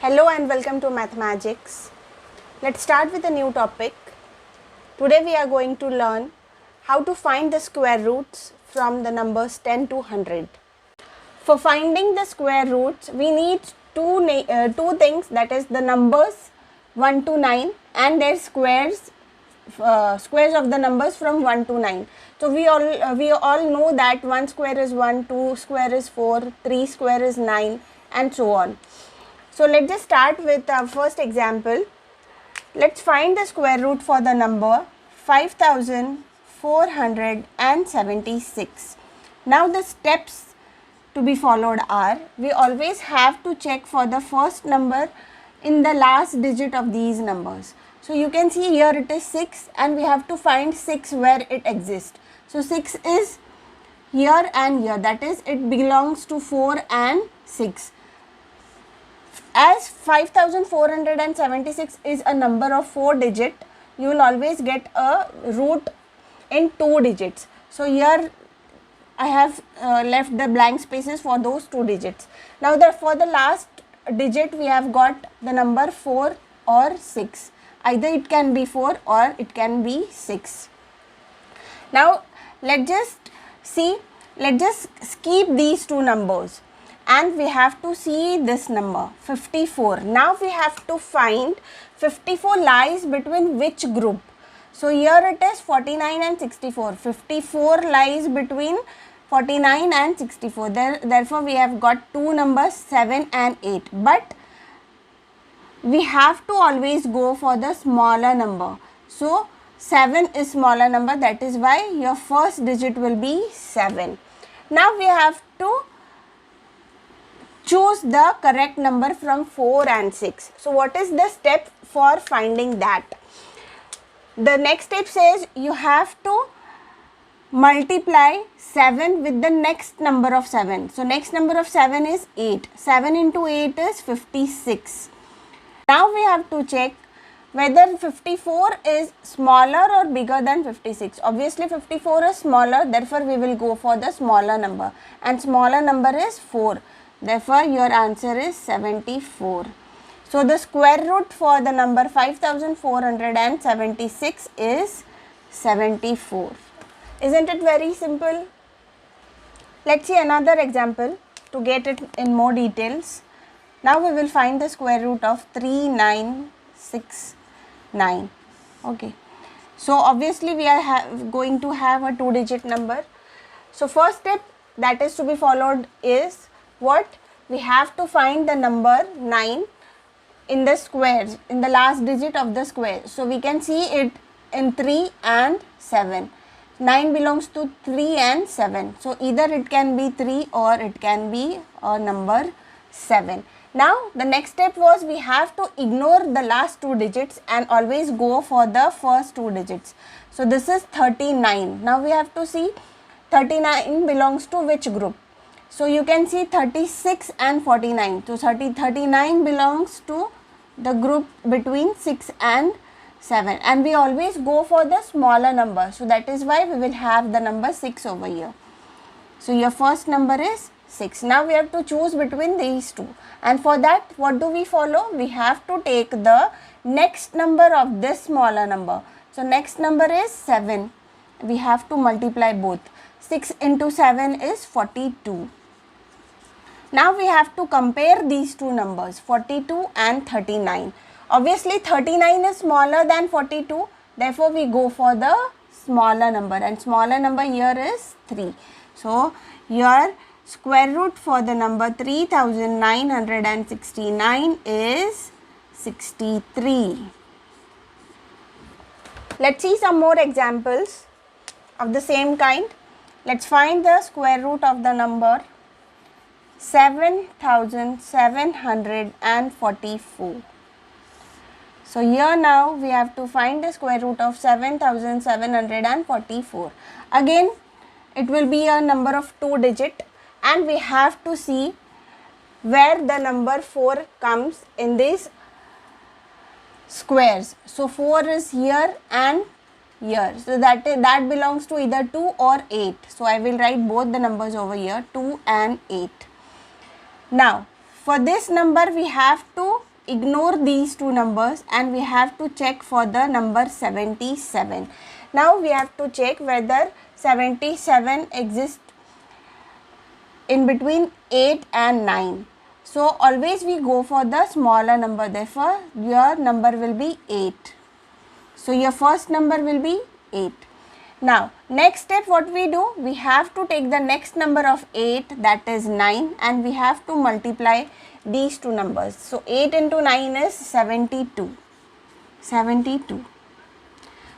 Hello and welcome to Mathmagics. Let's start with a new topic. Today we are going to learn how to find the square roots from the numbers 10 to 100. For finding the square roots, we need two things, that is the numbers 1 to 9 and their squares of the numbers from 1 to 9. So we all know that 1 square is 1, 2 square is 4, 3 square is 9 and so on. So let's just start with our first example. Let's find the square root for the number 5476. Now the steps to be followed are, we always have to check for the first number in the last digit of these numbers. So you can see here it is 6 and we have to find 6 where it exists. So 6 is here and here, that is it belongs to 4 and 6. As 5476 is a number of 4 digit, you will always get a root in 2 digits. So here I have left the blank spaces for those 2 digits. Now for the last digit we have got the number 4 or 6. Either it can be 4 or it can be 6. Now let's just skip these two numbers. And we have to see this number 54. Now we have to find 54 lies between which group. So here it is 49 and 64. 54 lies between 49 and 64. Therefore we have got two numbers 7 and 8. But we have to always go for the smaller number. So 7 is smaller number, that is why your first digit will be 7. Now we have to choose the correct number from 4 and 6. So what is the step for finding that? The next step says you have to multiply 7 with the next number of 7. So next number of 7 is 8. 7 into 8 is 56. Now we have to check whether 54 is smaller or bigger than 56. Obviously 54 is smaller, therefore we will go for the smaller number, and smaller number is 4. Therefore, your answer is 74. So, the square root for the number 5476 is 74. Isn't it very simple? Let's see another example to get it in more details. Now, we will find the square root of 3969. Okay. So, obviously, we are going to have a 2-digit number. So, first step that is to be followed is what? We have to find the number 9 in the squares, in the last digit of the square. So we can see it in 3 and 7. 9 belongs to 3 and 7. So either it can be 3 or it can be a number 7. Now the next step was we have to ignore the last 2 digits and always go for the first 2 digits. So this is 39. Now we have to see 39 belongs to which group. So you can see 36 and 49. So 39 belongs to the group between 6 and 7. And we always go for the smaller number. So that is why we will have the number 6 over here. So your first number is 6. Now we have to choose between these two. And for that, what do we follow? We have to take the next number of this smaller number. So next number is 7. We have to multiply both. 6 into 7 is 42. Now we have to compare these two numbers 42 and 39. Obviously 39 is smaller than 42, therefore we go for the smaller number, and smaller number here is 3. So your square root for the number 3969 is 63. Let's see some more examples of the same kind. Let's find the square root of the number 7744. So here now we have to find the square root of 7744. Again it will be a number of 2 digit and we have to see where the number 4 comes in these squares. So 4 is here and here. So that belongs to either 2 or 8. So I will write both the numbers over here, 2 and 8. Now for this number we have to ignore these two numbers and we have to check for the number 77. Now we have to check whether 77 exists in between 8 and 9. So always we go for the smaller number, therefore your number will be 8. So your first number will be 8. Now next step what we do, we have to take the next number of 8, that is 9, and we have to multiply these two numbers. So 8 into 9 is 72. 72.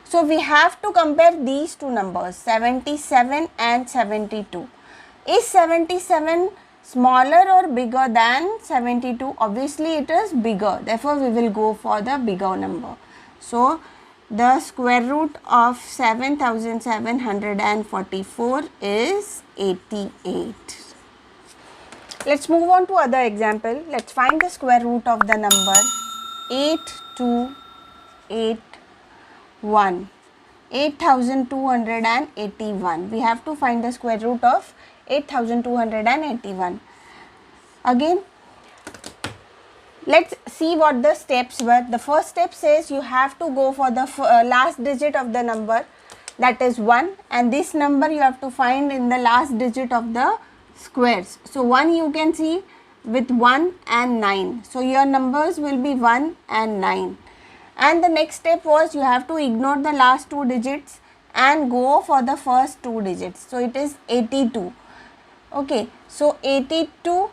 So we have to compare these two numbers, 77 and 72. Is 77 smaller or bigger than 72? Obviously it is bigger, therefore we will go for the bigger number. So the square root of 7744 is 88. Let's move on to other example. Let's find the square root of the number 8281. 8281. We have to find the square root of 8281. Again, let's see what the steps were. The first step says you have to go for the last digit of the number, that is 1, and this number you have to find in the last digit of the squares. So 1 you can see with 1 and 9. So your numbers will be 1 and 9. And the next step was you have to ignore the last two digits and go for the first two digits. So it is 82. Okay, so 82,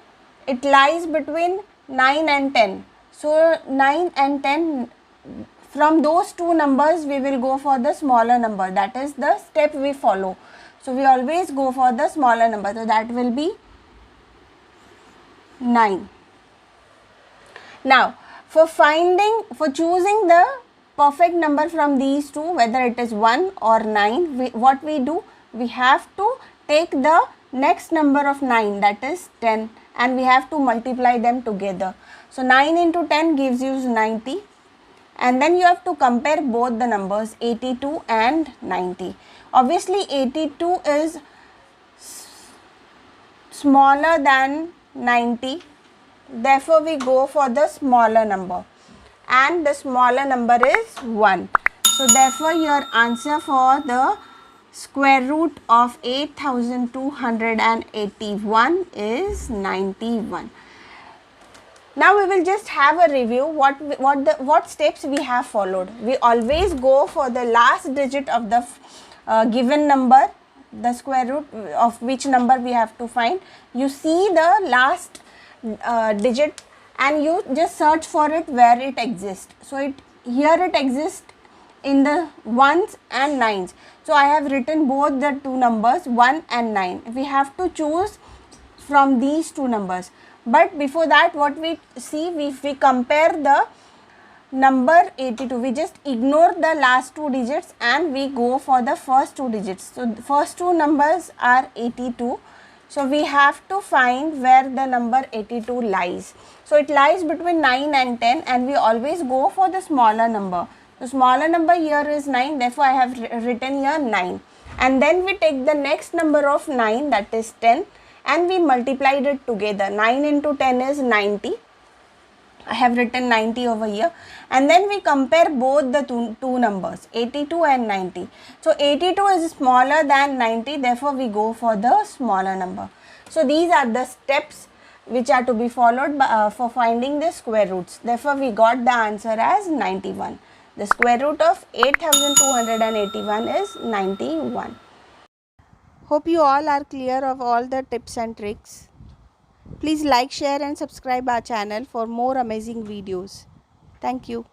it lies between 9 and 10. So 9 and 10, from those two numbers we will go for the smaller number. That is the step we follow. So we always go for the smaller number. So that will be 9. Now for choosing the perfect number from these two, whether it is 1 or 9, what we do, we have to take the next number of 9, that is 10, and we have to multiply them together. So 9 into 10 gives you 90, and then you have to compare both the numbers 82 and 90. Obviously 82 is smaller than 90, therefore we go for the smaller number, and the smaller number is 1. So therefore your answer for the square root of 8281 is 91. Now we will just have a review what steps we have followed. We always go for the last digit of the given number, the square root of which number we have to find. You see the last digit and you just search for it where it exists. So here it exists in the 1s and 9s. So I have written both the two numbers 1 and 9. We have to choose from these two numbers. But before that, what we see, if we compare the number 82, we just ignore the last two digits and we go for the first two digits. So the first two numbers are 82. So we have to find where the number 82 lies. So it lies between 9 and 10, and we always go for the smaller number. The smaller number here is 9, therefore I have written here 9. And then we take the next number of 9, that is 10, and we multiplied it together. 9 into 10 is 90. I have written 90 over here, and then we compare both the two numbers 82 and 90. So 82 is smaller than 90, therefore we go for the smaller number. So these are the steps which are to be followed for finding the square roots. Therefore we got the answer as 91. The square root of 8281 is 91. Hope you all are clear of all the tips and tricks. Please like, share and subscribe our channel for more amazing videos. Thank you.